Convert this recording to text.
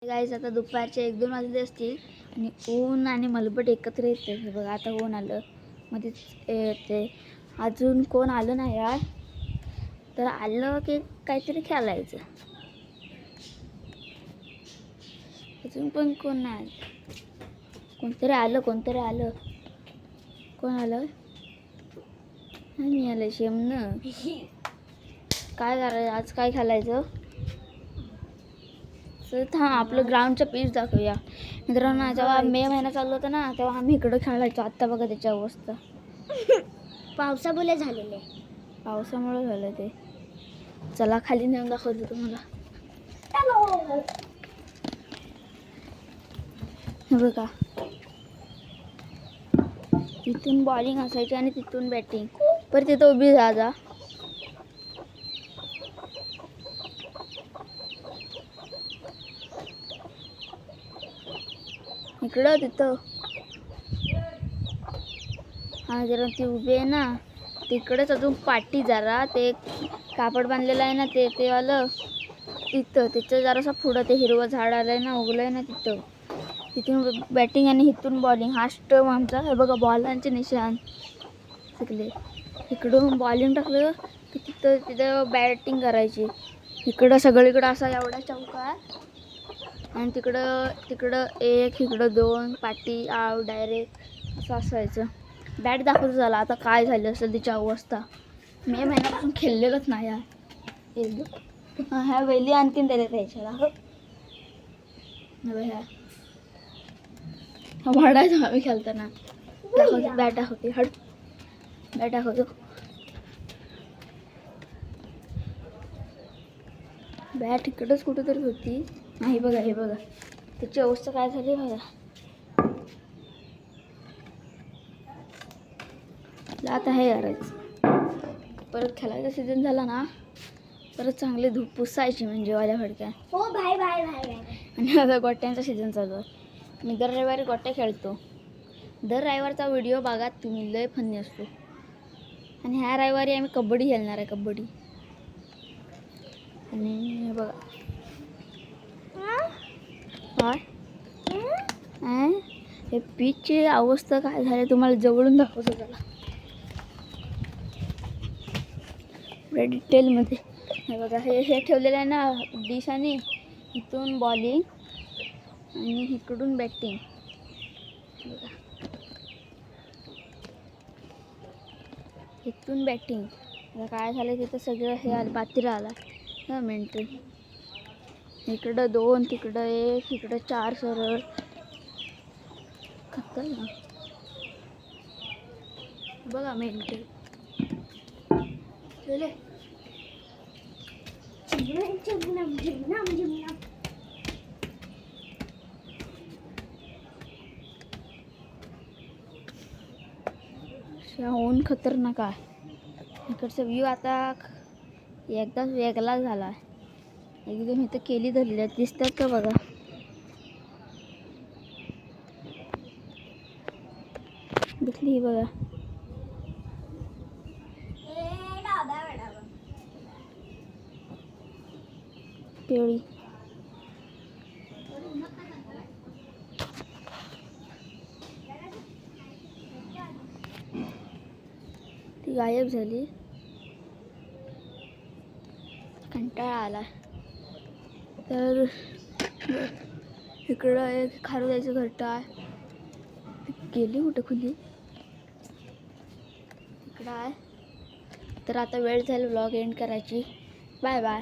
Guys आता दुपारचे 1-2 वाजले असतील आणि ऊन आणि मलबट एकत्र येते. हे बघा आता ऊन आलं मध्ये येते. अजून कोण आलं नाही यार, तर आलं की काहीतरी खेळायचं. अजून पण कोण नाही. कोणतरी आलं कोण आलं? मी आलं शेमनं. काय करायचं आज, काय खेळायचं? तर थांब आपलं ग्राउंडचं पीच दाखवूया मित्रांनो. जेव्हा मे महिना चालू होता ना तेव्हा आम्ही इकडं खेळायचो. आत्ता बघा त्याची अवस्था. पावसामुळे झालेले. पावसामुळे झालं ते. चला खाली नेऊन दाखवतो तुम्हाला. हे बघा तिथून बॉलिंग असायची आणि तिथून बॅटिंग. पर तिथं उभी जा. इकडं तिथं हा जरा ती उभी आहे ना तिकडेच अजून पाठी जरा ते कापड बांधलेलं आहे ना ते वालं तिथं जरासं पुढं ते हिरवं झाड आलंय ना उगलंय ना तिथून बॅटिंग आणि इथून बॉलिंग. हा स्टंप आमचा. हे बघा बॉलांचे निशाण सगळे. इकडून बॉलिंग टाकलं की तिथं बॅटिंग करायची. इकडं सगळीकडं असा एवढा चौका आणि तिकडं 1 इकडं 2 पाटी आव डायरेक्ट असं असायचं. बॅट दाखवतो झाला आता काय झालं असेल तिची अवस्था. मे महिन्यापासून खेळलेलंच नाही यार. ह्या वेली आणखीन त्याच्यात यायच्या ह्या वाढायचं आम्ही खेळताना. दाखवतो बॅट दाखवते. बॅट दाखवतो. बॅट इकडंच कुठेतरी होती. हे बघा त्याची अवस्था काय झाली बघा. आता हे करायचं परत खेळायचा सीझन झाला ना परत चांगली धूप पुसायची म्हणजे वाल्या फडक्या. हो भाई. आणि आता गोट्यांचा सीझन चालू आहे. मी दर रविवारी गोट्या खेळतो. दर रविवारचा व्हिडिओ बघा तुम्ही, लय फन्नी असतो. आणि ह्या रविवारी आम्ही कबड्डी खेळणार आहे. कबड्डी. आणि हे बघा हे पीचची अवस्था काय झाली तुम्हाला जवळून दाखवतो त्याला डिटेलमध्ये. हे बघा हे ठेवलेलं आहे ना डिश आणि इथून बॉलिंग आणि इकडून बॅटिंग. बघा इथून बॅटिंग. आता काय झालं तिथं सगळं हे आलं पातीरा आला मेंटल. इकडं 2 तिकडं 1 इकडं 4 सरळ खतरनाक. बघा मेंटल. ऊन खतरनाक आहे. इकडचा व्ह्यू आता एकदाच वेगळा झाला आहे. एकदम इथं केली धरली दिसतात का बघा. दिसली ही बघा. केळी ती गायब झाली. कंटाळा आला. तर इकडं एक खारू जायचं घरटं आहे. गेली कुठं खुली इकडं आहे. तर आता वेळ झाली व्लॉग एंड करायची. Bye bye.